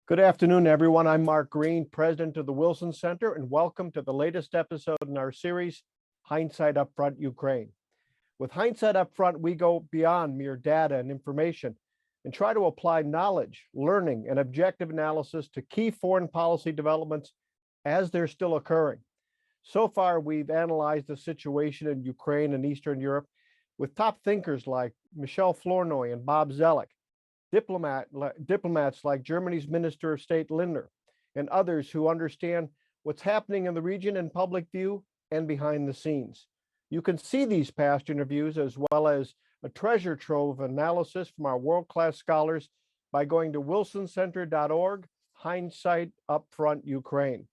Good afternoon, everyone. I'm Mark Green, president of the Wilson Center, and welcome to the latest episode in our series, Hindsight Upfront Ukraine. With Hindsight Upfront, we go beyond mere data and information and try to apply knowledge, learning, and objective analysis to key foreign policy developments as they're still occurring. So far, we've analyzed the situation in Ukraine and Eastern Europe with top thinkers like Michel Flournoy and Bob Zoellick, diplomats like Germany's Minister of State Lindner, and others who understand what's happening in the region in public view and behind the scenes. You can see these past interviews as well as a treasure trove of analysis from our world-class scholars by going to wilsoncenter.org, Hindsight Upfront Ukraine.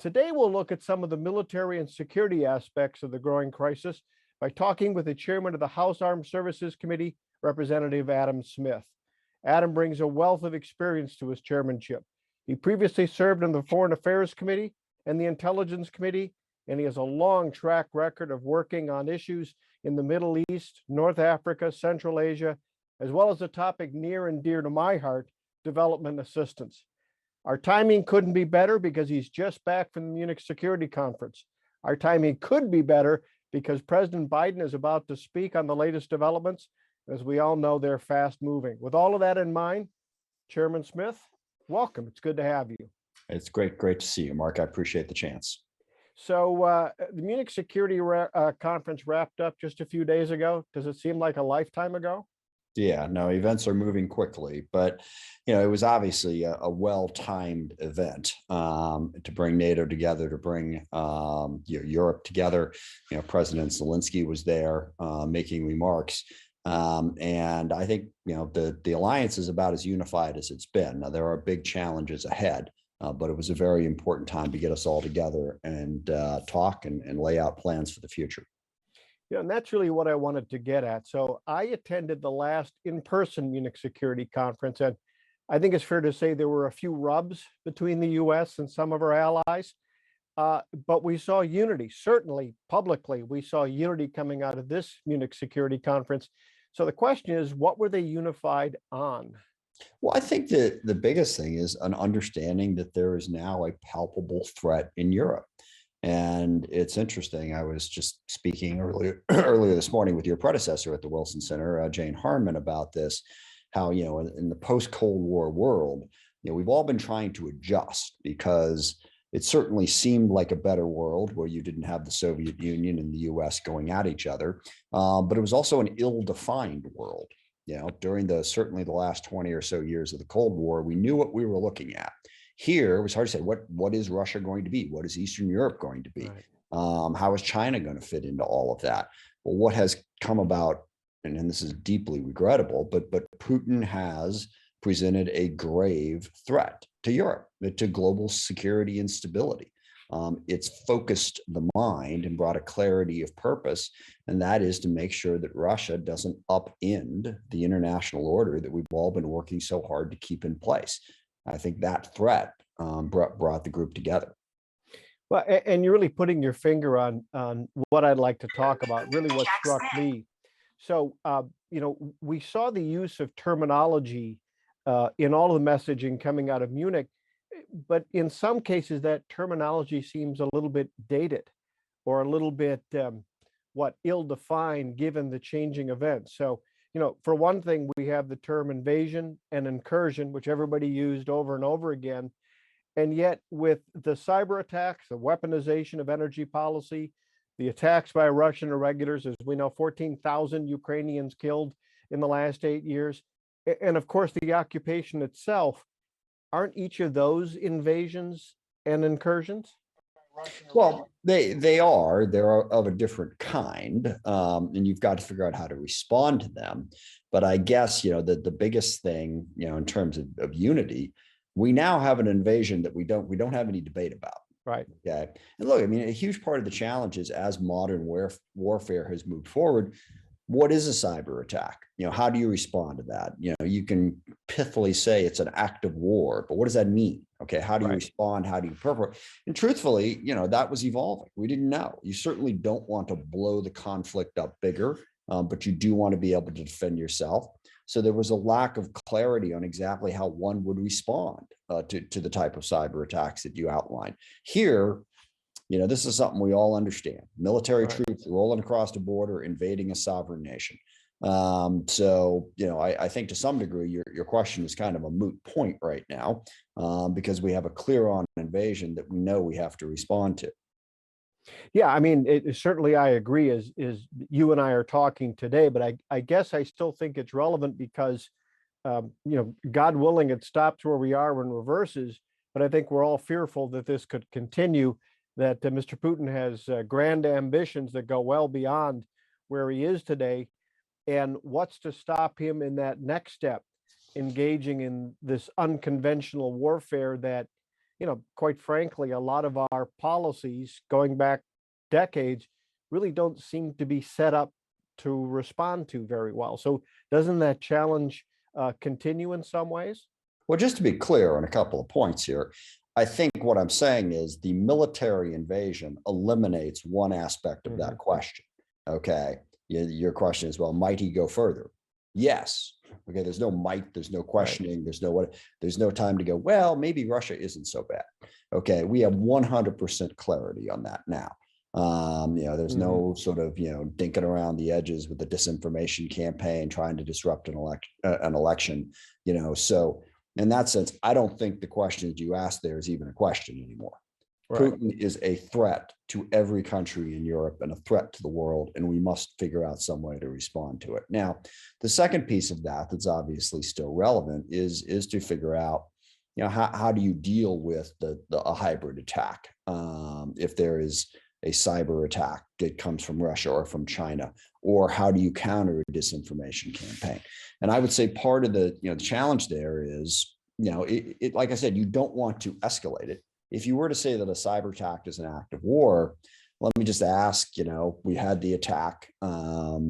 Today, we'll look at some of the military and security aspects of the growing crisis by talking with the chairman of the House Armed Services Committee, Representative Adam Smith. Adam brings a wealth of experience to his chairmanship. He previously served on the Foreign Affairs Committee and the Intelligence Committee, and he has a long track record of working on issues in the Middle East, North Africa, Central Asia, as well as a topic near and dear to my heart, development assistance. Our timing couldn't be better because he's just back from the Munich Security Conference. Our timing could be better because President Biden is about to speak on the latest developments. As we all know, they're fast moving. With all of that in mind, Chairman Smith, welcome. It's good to have you. It's great to see you, Mark. I appreciate the chance. So the Munich Security Conference wrapped up just a few days ago. Does it seem like a lifetime ago? Yeah, no, events are moving quickly, but it was obviously a well-timed event to bring NATO together, to bring Europe together. President Zelensky was there making remarks. And I think, the alliance is about as unified as it's been. Now, there are big challenges ahead, but it was a very important time to get us all together and talk and lay out plans for the future. Yeah, and that's really what I wanted to get at. So I attended the last in-person Munich Security Conference, and I think it's fair to say there were a few rubs between the U.S. and some of our allies, but we saw unity. Certainly, publicly, we saw unity coming out of this Munich Security Conference. So the question is, what were they unified on? Well, I think that the biggest thing is an understanding that there is now a palpable threat in Europe. And it's interesting. I was just speaking earlier this morning with your predecessor at the Wilson Center, Jane Harman, about this, how, in the post-Cold War world, we've all been trying to adjust because it certainly seemed like a better world where you didn't have the Soviet Union and the US going at each other. But it was also an ill-defined world. During certainly the last 20 or so years of the Cold War, we knew what we were looking at. Here, it was hard to say, what is Russia going to be? What is Eastern Europe going to be? Right. How is China going to fit into all of that? Well, what has come about, and this is deeply regrettable, but Putin has presented a grave threat to Europe, to global security and stability. It's focused the mind and brought a clarity of purpose, and that is to make sure that Russia doesn't upend the international order that we've all been working so hard to keep in place. I think that threat brought the group together. Well, and you're really putting your finger on what I'd like to talk about, really what struck me. So, we saw the use of terminology in all of the messaging coming out of Munich, but in some cases that terminology seems a little bit dated or a little bit ill-defined given the changing events. So, for one thing, we have the term invasion and incursion, which everybody used over and over again. And yet with the cyber attacks, the weaponization of energy policy, the attacks by Russian irregulars, as we know, 14,000 Ukrainians killed in the last 8 years. And of course, the occupation itself, aren't each of those invasions and incursions? Well, they're of a different kind, and you've got to figure out how to respond to them. But I guess, the biggest thing, in terms of unity, we now have an invasion that we don't have any debate about. Right. Okay. And look, a huge part of the challenge is as modern warfare has moved forward, what is a cyber attack? How do you respond to that? You can pithily say it's an act of war, but what does that mean? Okay, how do you respond? How do you perform? And truthfully, that was evolving. We didn't know. You certainly don't want to blow the conflict up bigger. but you do want to be able to defend yourself. So there was a lack of clarity on exactly how one would respond to the type of cyber attacks that you outlined. Here, this is something we all understand. Military troops rolling across the border, invading a sovereign nation. I think to some degree, your question is kind of a moot point right now, because we have a clear on invasion that we know we have to respond to. Yeah, I mean, certainly I agree as you and I are talking today, but I guess I still think it's relevant because, God willing, it stops where we are and reverses. But I think we're all fearful that this could continue, that Mr. Putin has grand ambitions that go well beyond where he is today. And what's to stop him in that next step, engaging in this unconventional warfare that, quite frankly, a lot of our policies going back decades really don't seem to be set up to respond to very well. So doesn't that challenge continue in some ways? Well, just to be clear on a couple of points here, I think what I'm saying is the military invasion eliminates one aspect of that question. Okay. Your question is, well, might he go further? Yes. Okay. There's no might, there's no questioning. There's no time to go, well, maybe Russia isn't so bad. Okay. We have 100% clarity on that now. There's no sort of, dinking around the edges with the disinformation campaign, trying to disrupt an election, so in that sense, I don't think the question that you asked there is even a question anymore. Putin is a threat to every country in Europe and a threat to the world, and we must figure out some way to respond to it. Now, the second piece of that that's obviously still relevant is to figure out, how do you deal with a hybrid attack if there is a cyber attack that comes from Russia or from China, or how do you counter a disinformation campaign? And I would say part of the challenge there is, like I said, you don't want to escalate it. If you were to say that a cyber attack is an act of war, let me just ask, we had the attack, a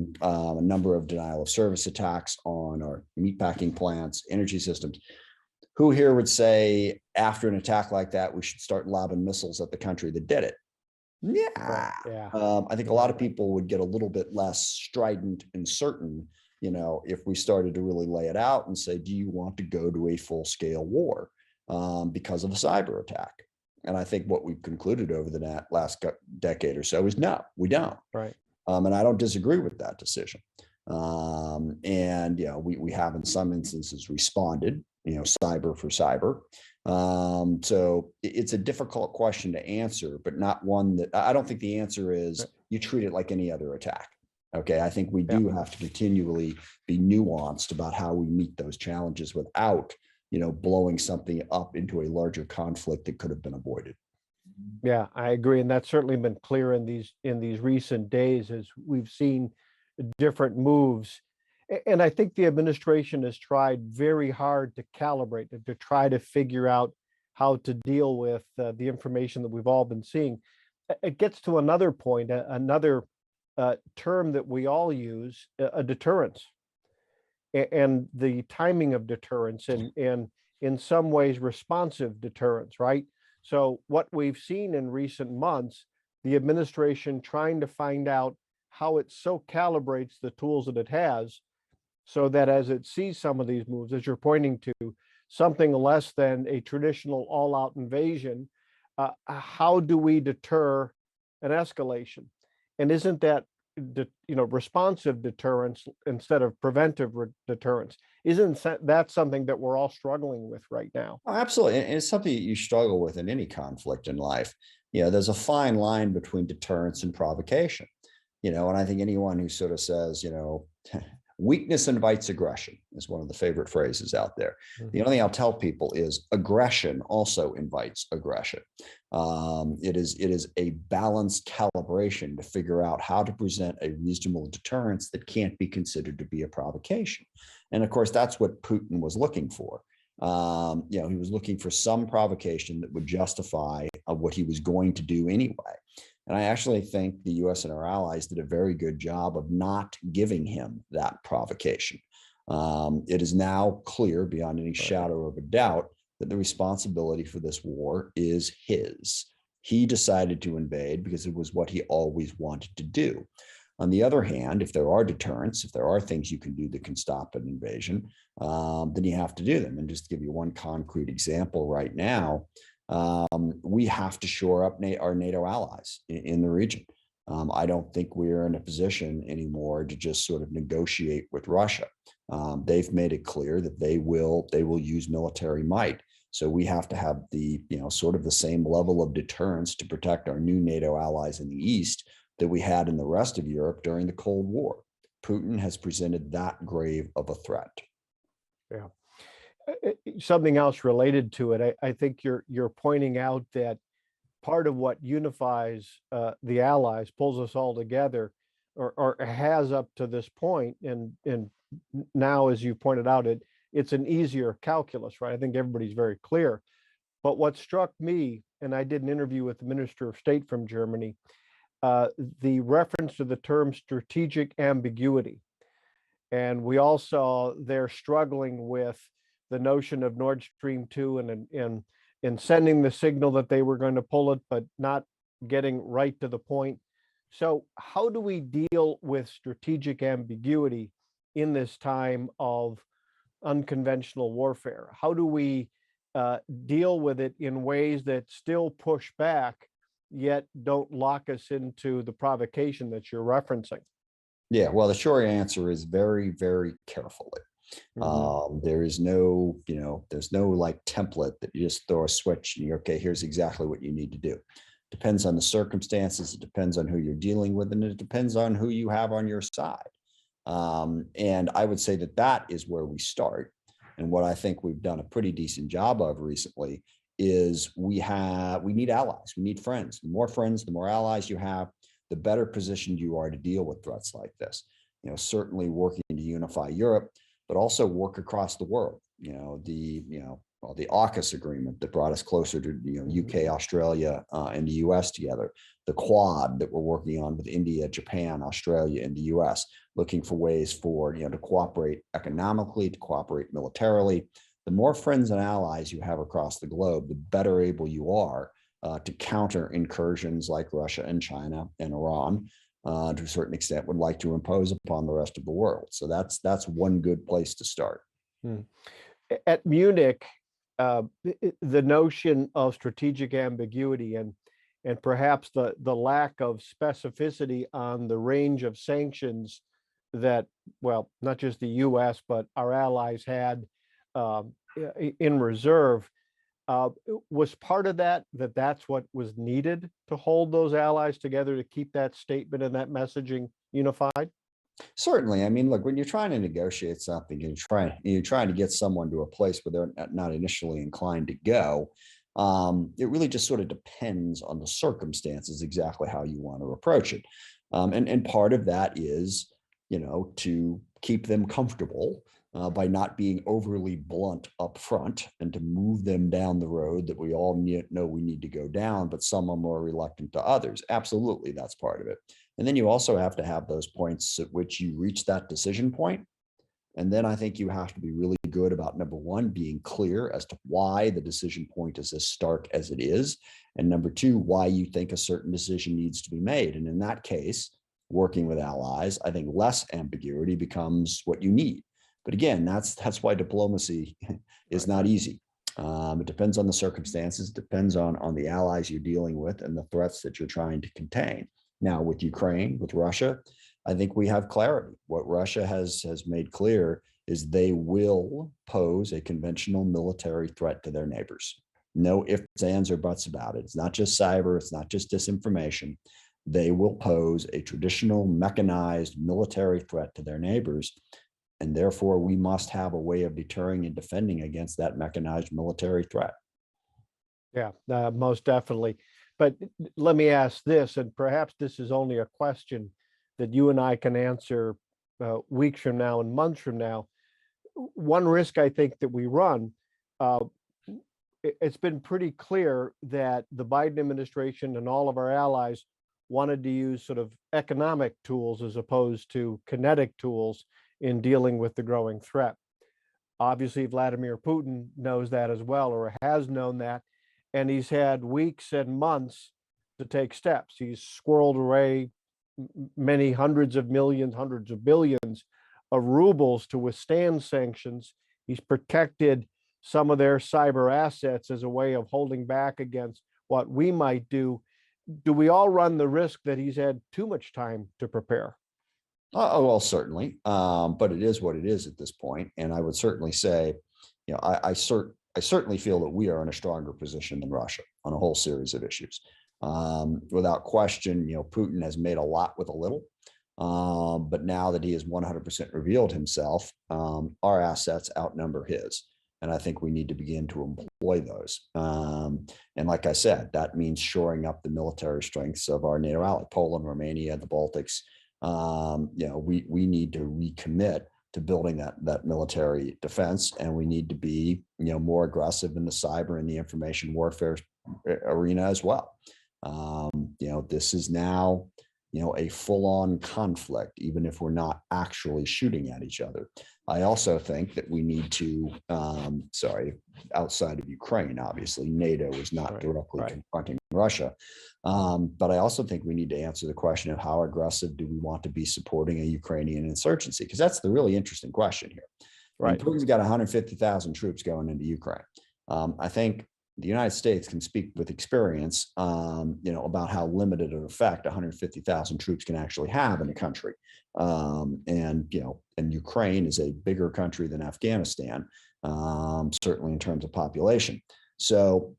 number of denial of service attacks on our meatpacking plants, energy systems. Who here would say after an attack like that, we should start lobbing missiles at the country that did it? Yeah. I think a lot of people would get a little bit less strident and certain, if we started to really lay it out and say, do you want to go to a full-scale war because of a cyber attack? And I think what we've concluded over the last decade or so is no, we don't. And I don't disagree with that decision. We have in some instances responded, cyber for cyber. So it's a difficult question to answer, but not one that I don't think the answer is you treat it like any other attack. Okay. I think we do have to continually be nuanced about how we meet those challenges without, blowing something up into a larger conflict that could have been avoided. Yeah, I agree. And that's certainly been clear in these recent days as we've seen different moves. And I think the administration has tried very hard to calibrate, to try to figure out how to deal with the information that we've all been seeing. It gets to another point, another term that we all use, a deterrence, and the timing of deterrence, and in some ways responsive deterrence, right? So what we've seen in recent months, the administration trying to find out how it so calibrates the tools that it has, so that as it sees some of these moves, as you're pointing to, something less than a traditional all-out invasion, how do we deter an escalation? And isn't that responsive deterrence instead of preventive deterrence? Isn't that something that we're all struggling with right now? Oh, absolutely. And it's something that you struggle with in any conflict in life. There's a fine line between deterrence and provocation. And I think anyone who sort of says, weakness invites aggression is one of the favorite phrases out there. The only thing I'll tell people is aggression also invites aggression. It is a balanced calibration to figure out how to present a reasonable deterrence that can't be considered to be a provocation. And of course, that's what Putin was looking for. He was looking for some provocation that would justify what he was going to do anyway. And I actually think the US and our allies did a very good job of not giving him that provocation. It is now clear beyond any shadow of a doubt that the responsibility for this war is his. He decided to invade because it was what he always wanted to do. On the other hand, if there are deterrents, if there are things you can do that can stop an invasion, then you have to do them. And just to give you one concrete example right now, we have to shore up our NATO allies in the region. I don't think we're in a position anymore to just sort of negotiate with Russia. They've made it clear that they will use military might. So we have to have the, sort of the same level of deterrence to protect our new NATO allies in the East that we had in the rest of Europe during the Cold War. Putin has presented that grave of a threat. Yeah. Something else related to it, I think you're pointing out that part of what unifies the allies, pulls us all together, or has up to this point, and now, as you pointed out, it's an easier calculus, right? I think everybody's very clear. But what struck me, and I did an interview with the Minister of State from Germany, the reference to the term strategic ambiguity. And we all saw they're struggling with the notion of Nord Stream 2 and sending the signal that they were going to pull it, but not getting right to the point. So how do we deal with strategic ambiguity in this time of unconventional warfare? How do we deal with it in ways that still push back, yet don't lock us into the provocation that you're referencing? Yeah, well, the short answer is very, very carefully. There is no, there's no like template that you just throw a switch and you're okay, here's exactly what you need to do. Depends on the circumstances, it depends on who you're dealing with, and it depends on who you have on your side. And I would say that that is where we start. And what I think we've done a pretty decent job of recently is we need allies, we need friends. The more allies you have, the better positioned you are to deal with threats like this. Certainly working to unify Europe, but also work across the world. The AUKUS agreement that brought us closer to UK, Australia, and the US together. The Quad that we're working on with India, Japan, Australia, and the US, looking for ways for to cooperate economically, to cooperate militarily. The more friends and allies you have across the globe, the better able you are to counter incursions like Russia and China and Iran, to a certain extent, would like to impose upon the rest of the world. So that's one good place to start. At Munich, the notion of strategic ambiguity and perhaps the lack of specificity on the range of sanctions that, well, not just the US, but our allies had in reserve, was part of that's what was needed to hold those allies together, to keep that statement and that messaging unified? Certainly. I mean, look, when you're trying to negotiate something and you're trying to get someone to a place where they're not initially inclined to go, it really just sort of depends on the circumstances, exactly how you want to approach it. And part of that is, to keep them comfortable by not being overly blunt up front, and to move them down the road that we all know we need to go down, but some are more reluctant to others. Absolutely, that's part of it. And then you also have to have those points at which you reach that decision point. And then I think you have to be really good about, number one, being clear as to why the decision point is as stark as it is. And number two, why you think a certain decision needs to be made. And in that case, working with allies, I think less ambiguity becomes what you need. But again, that's why diplomacy is not easy. It depends on the circumstances, depends on the allies you're dealing with and the threats that you're trying to contain. Now, with Ukraine, with Russia, I think we have clarity. What Russia has made clear is they will pose a conventional military threat to their neighbors. No ifs, ands, or buts about it. It's not just cyber, it's not just disinformation. They will pose a traditional mechanized military threat to their neighbors. And therefore, we must have a way of deterring and defending against that mechanized military threat. Yeah, most definitely. But let me ask this, and perhaps this is only a question that you and I can answer weeks from now and months from now. One risk I think that we run, it's been pretty clear that the Biden administration and all of our allies wanted to use sort of economic tools as opposed to kinetic tools in dealing with the growing threat. Obviously, Vladimir Putin knows that as well, or has known that, and he's had weeks and months to take steps. He's squirreled away many hundreds of millions, hundreds of billions of rubles to withstand sanctions. He's protected some of their cyber assets as a way of holding back against what we might do. Do we all run the risk that he's had too much time to prepare? Oh, well, certainly. But it is what it is at this point. And I would certainly say, I certainly feel that we are in a stronger position than Russia on a whole series of issues. Without question, Putin has made a lot with a little. But now that he has 100% revealed himself, our assets outnumber his. And I think we need to begin to employ those. And like I said, that means shoring up the military strengths of our NATO ally, Poland, Romania, the Baltics. We need to recommit to building that military defense, and we need to be more aggressive in the cyber and the information warfare arena as well. This is now a full-on conflict, even if we're not actually shooting at each other. I also think that we need to, outside of Ukraine, obviously, NATO is not directly confronting Russia. But I also think we need to answer the question of how aggressive do we want to be supporting a Ukrainian insurgency? Because that's the really interesting question here. Right. Putin's got 150,000 troops going into Ukraine. I think the United States can speak with experience, about how limited an effect 150,000 troops can actually have in a country. And Ukraine is a bigger country than Afghanistan, certainly in terms of population. So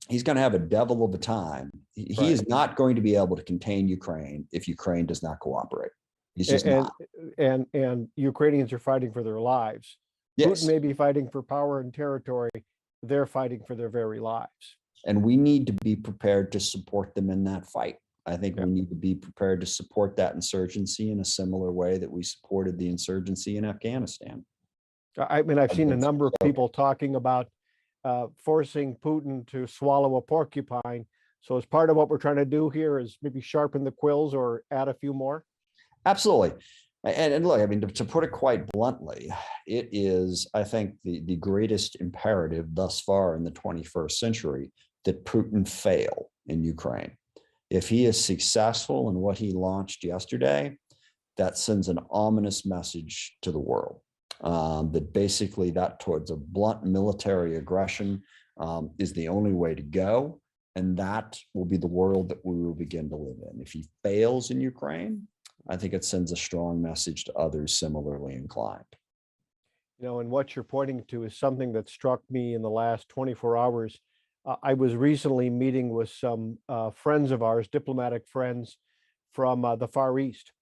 he's going to have a devil of a time. He is not going to be able to contain Ukraine if Ukraine does not cooperate. He's just not. And Ukrainians are fighting for their lives. Yes. Putin may be fighting for power and territory. They're fighting for their very lives. And we need to be prepared to support them in that fight. I think we need to be prepared to support that insurgency in a similar way that we supported the insurgency in Afghanistan. I mean, I've seen a number of people talking about forcing Putin to swallow a porcupine. So as part of what we're trying to do here is maybe sharpen the quills or add a few more. Absolutely. And look, I mean, to put it quite bluntly, it is, I think, the greatest imperative thus far in the 21st century that Putin fail in Ukraine. If he is successful in what he launched yesterday, that sends an ominous message to the world. That basically that towards a blunt military aggression is the only way to go. And that will be the world that we will begin to live in. If he fails in Ukraine, I think it sends a strong message to others similarly inclined. And what you're pointing to is something that struck me in the last 24 hours. I was recently meeting with some friends of ours, diplomatic friends from the Far East.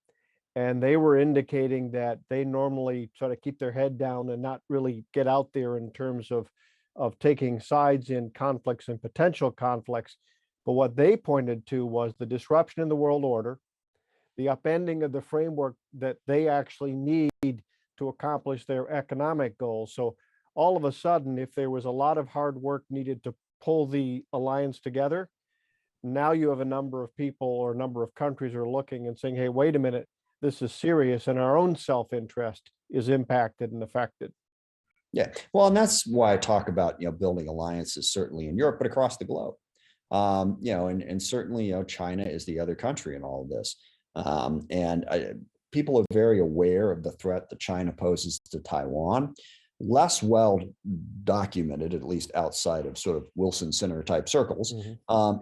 And they were indicating that they normally sort of keep their head down and not really get out there in terms of taking sides in conflicts and potential conflicts. But what they pointed to was the disruption in the world order, the upending of the framework that they actually need to accomplish their economic goals. So all of a sudden, if there was a lot of hard work needed to pull the alliance together, now you have a number of people or a number of countries are looking and saying, hey, wait a minute, this is serious, and our own self-interest is impacted and affected. Yeah, well, and that's why I talk about, building alliances, certainly in Europe, but across the globe. And certainly, China is the other country in all of this. People are very aware of the threat that China poses to Taiwan. Less well documented, at least outside of sort of Wilson Center type circles,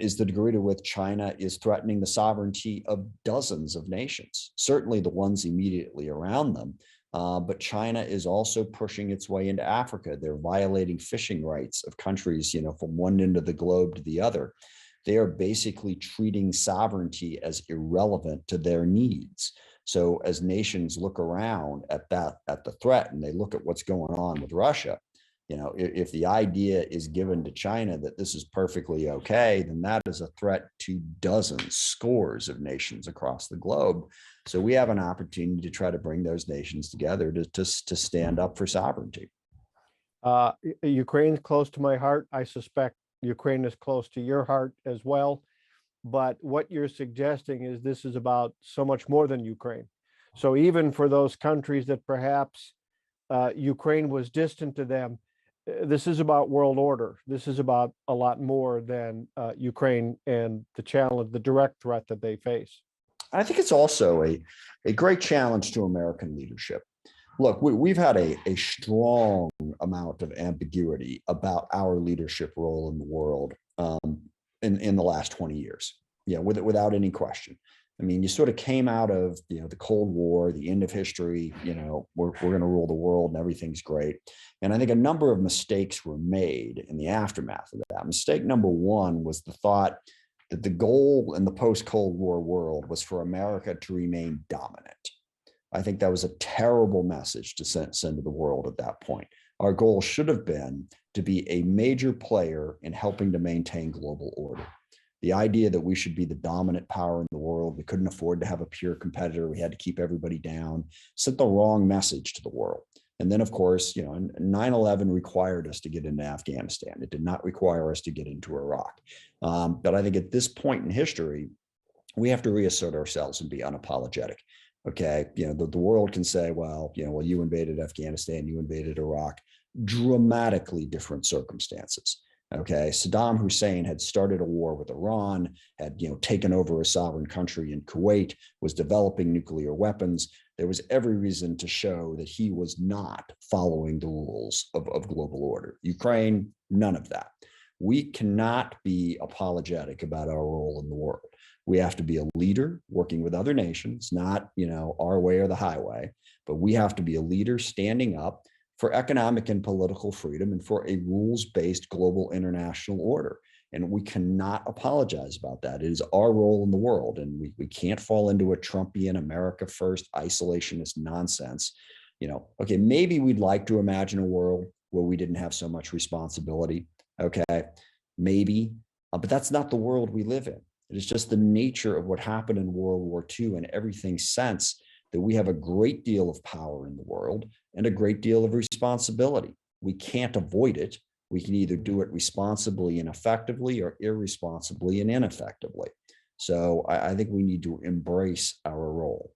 is the degree to which China is threatening the sovereignty of dozens of nations, certainly the ones immediately around them. But China is also pushing its way into Africa. They're violating fishing rights of countries, from one end of the globe to the other. They are basically treating sovereignty as irrelevant to their needs. So as nations look around at the threat, and they look at what's going on with Russia, if the idea is given to China that this is perfectly okay, then that is a threat to dozens, scores of nations across the globe. So we have an opportunity to try to bring those nations together to stand up for sovereignty. Ukraine's close to my heart. I suspect Ukraine is close to your heart as well. But what you're suggesting is this is about so much more than Ukraine. So even for those countries that perhaps Ukraine was distant to them, this is about world order. This is about a lot more than Ukraine and the challenge, the direct threat that they face. I think it's also a great challenge to American leadership. Look, we've had a strong amount of ambiguity about our leadership role in the world in the last 20 years, without any question. I mean, you sort of came out of, the Cold War, the end of history, we're going to rule the world and everything's great. And I think a number of mistakes were made in the aftermath of that. Mistake number one was the thought that the goal in the post-Cold War world was for America to remain dominant. I think that was a terrible message to send to the world at that point. Our goal should have been to be a major player in helping to maintain global order. The idea that we should be the dominant power in the world, we couldn't afford to have a pure competitor, we had to keep everybody down, sent the wrong message to the world. And then, of course, 9/11 required us to get into Afghanistan. It did not require us to get into Iraq. But I think at this point in history, we have to reassert ourselves and be unapologetic. Okay, the world can say, well, you invaded Afghanistan, you invaded Iraq, dramatically different circumstances. Okay, Saddam Hussein had started a war with Iran, had taken over a sovereign country in Kuwait, was developing nuclear weapons. There was every reason to show that he was not following the rules of global order. Ukraine, none of that. We cannot be apologetic about our role in the world. We have to be a leader working with other nations, not our way or the highway, but we have to be a leader standing up for economic and political freedom and for a rules-based global international order. And we cannot apologize about that. It is our role in the world, and we can't fall into a Trumpian America first isolationist nonsense. Okay, maybe we'd like to imagine a world where we didn't have so much responsibility. Okay, maybe, but that's not the world we live in. It is just the nature of what happened in World War II and everything since, that we have a great deal of power in the world and a great deal of responsibility. We can't avoid it. We can either do it responsibly and effectively or irresponsibly and ineffectively. So I think we need to embrace our role.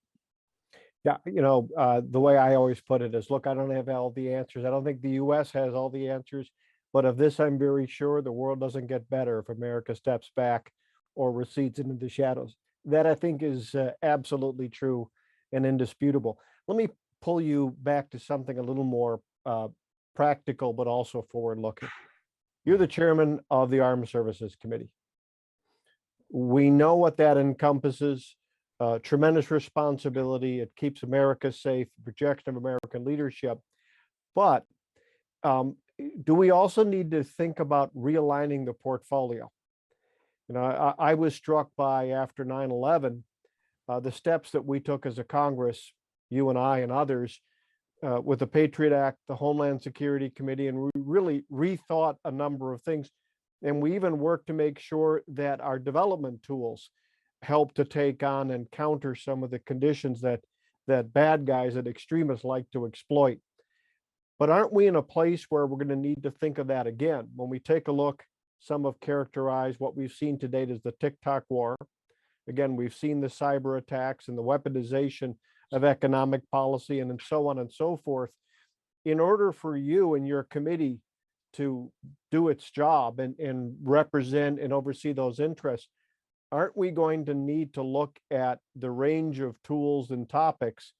Yeah, the way I always put it is, look, I don't have all the answers. I don't think the US has all the answers, but of this, I'm very sure the world doesn't get better if America steps back or recedes into the shadows. That, I think, is absolutely true and indisputable. Let me pull you back to something a little more practical, but also forward-looking. You're the chairman of the Armed Services Committee. We know what that encompasses, tremendous responsibility. It keeps America safe, projection of American leadership. But do we also need to think about realigning the portfolio? I was struck by, after 9/11, the steps that we took as a Congress, you and I and others, with the Patriot Act, the Homeland Security Committee, and we really rethought a number of things. And we even worked to make sure that our development tools help to take on and counter some of the conditions that bad guys and extremists like to exploit. But aren't we in a place where we're going to need to think of that again? When we take a look, some have characterized what we've seen to date as the TikTok war. Again, we've seen the cyber attacks and the weaponization of economic policy and so on and so forth. In order for you and your committee to do its job and represent and oversee those interests, aren't we going to need to look at the range of tools and topics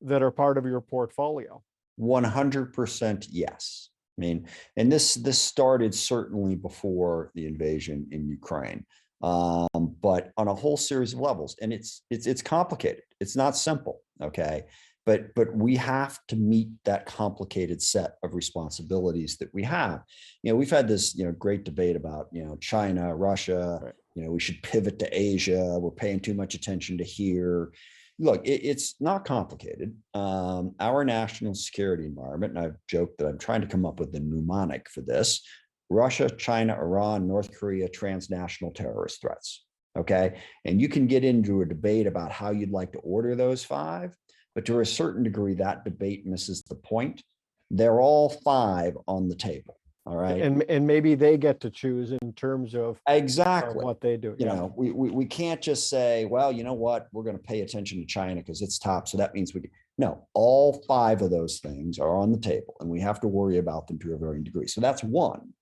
that are part of your portfolio? 100% yes. I mean, and this started certainly before the invasion in Ukraine, but on a whole series of levels. And it's complicated. It's not simple. Okay. But we have to meet that complicated set of responsibilities that we have. We've had this, great debate about, China, Russia, right. We should pivot to Asia. We're paying too much attention to here. Look, it's not complicated. Our national security environment, and I've joked that I'm trying to come up with a mnemonic for this: Russia, China, Iran, North Korea, transnational terrorist threats. Okay. And you can get into a debate about how you'd like to order those five, but to a certain degree, that debate misses the point. They're all five on the table. All right. And maybe they get to choose in terms of exactly what they do. We can't just say, well, you know what, we're going to pay attention to China because it's top. So that means no, all five of those things are on the table and we have to worry about them to a varying degree. So that's one.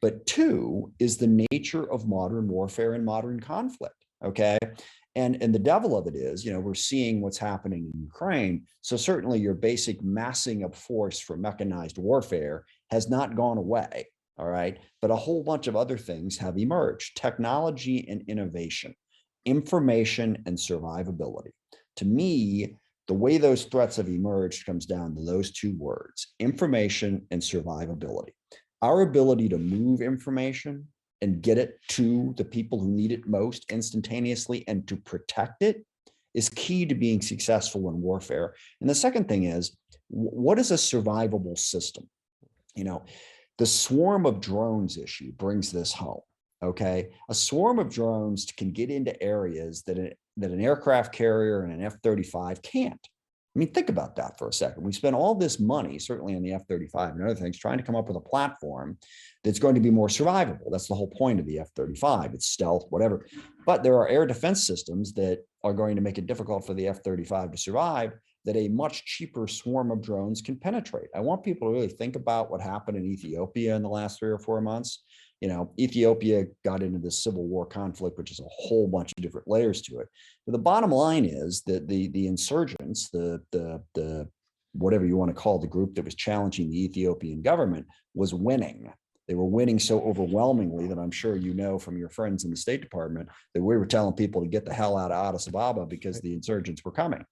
But two is the nature of modern warfare and modern conflict. Okay. And the devil of it is, we're seeing what's happening in Ukraine. So certainly your basic massing of force for mechanized warfare has not gone away. All right. But a whole bunch of other things have emerged: technology and innovation, information and survivability. To me, the way those threats have emerged comes down to those two words: information and survivability. Our ability to move information and get it to the people who need it most instantaneously and to protect it is key to being successful in warfare. And the second thing is, what is a survivable system? The swarm of drones issue brings this home. Okay. A swarm of drones can get into areas that an aircraft carrier and an F-35 can't. I mean, think about that for a second. We spent all this money, certainly on the F-35 and other things, trying to come up with a platform that's going to be more survivable. That's the whole point of the F-35. It's stealth, whatever. But there are air defense systems that are going to make it difficult for the F-35 to survive, that a much cheaper swarm of drones can penetrate. I want people to really think about what happened in Ethiopia in the last 3 or 4 months. Ethiopia got into this civil war conflict, which is a whole bunch of different layers to it. But the bottom line is that the insurgents, the whatever you want to call the group that was challenging the Ethiopian government, was winning. They were winning so overwhelmingly that I'm sure from your friends in the State Department that we were telling people to get the hell out of Addis Ababa because the insurgents were coming.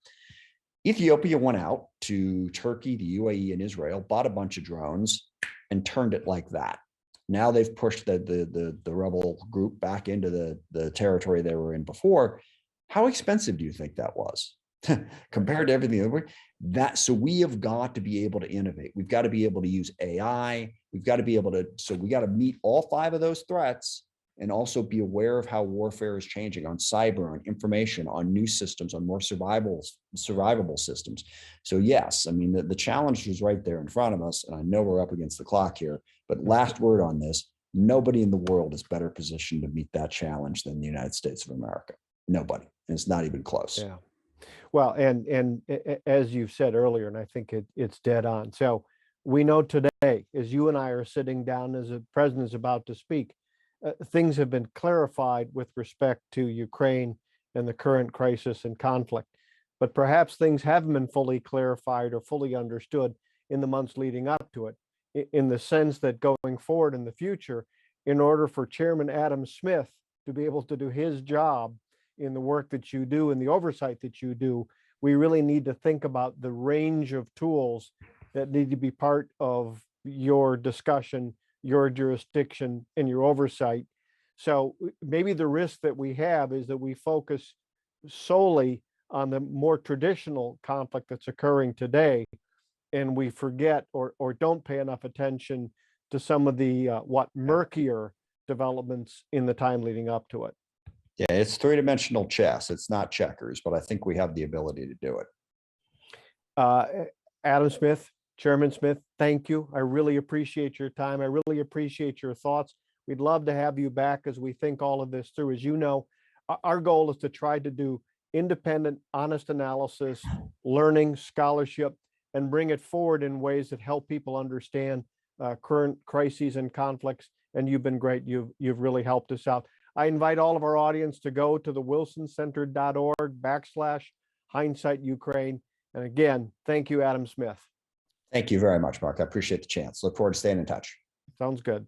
Ethiopia went out to Turkey, the UAE, and Israel, bought a bunch of drones, and turned it like that. Now they've pushed the rebel group back into the territory they were in before. How expensive do you think that was compared to everything? So we have got to be able to innovate. We've got to be able to use AI. We've got to be able to, so we got to meet all 5 of those threats and also be aware of how warfare is changing on cyber, on information, on new systems, on more survivable systems. So yes, I mean, the challenge is right there in front of us. And I know we're up against the clock here, but last word on this: nobody in the world is better positioned to meet that challenge than the United States of America. Nobody. And it's not even close. Yeah. Well, and as you've said earlier, and I think it's dead on. So we know today, as you and I are sitting down, as the president is about to speak, things have been clarified with respect to Ukraine and the current crisis and conflict. But perhaps things haven't been fully clarified or fully understood in the months leading up to it, in the sense that going forward in the future, in order for Chairman Adam Smith to be able to do his job in the work that you do and the oversight that you do, we really need to think about the range of tools that need to be part of your discussion, your jurisdiction, and your oversight. So maybe the risk that we have is that we focus solely on the more traditional conflict that's occurring today, and we forget or don't pay enough attention to some of the murkier developments in the time leading up to it. Yeah, it's 3-dimensional chess. It's not checkers, but I think we have the ability to do it. Adam Smith, Chairman Smith, thank you. I really appreciate your time. I really appreciate your thoughts. We'd love to have you back as we think all of this through. As you know, our goal is to try to do independent, honest analysis, learning, scholarship, and bring it forward in ways that help people understand current crises and conflicts. And you've been great. You've really helped us out. I invite all of our audience to go to the wilsoncenter.org/hindsight Ukraine. And again, thank you, Adam Smith. Thank you very much, Mark. I appreciate the chance. Look forward to staying in touch. Sounds good.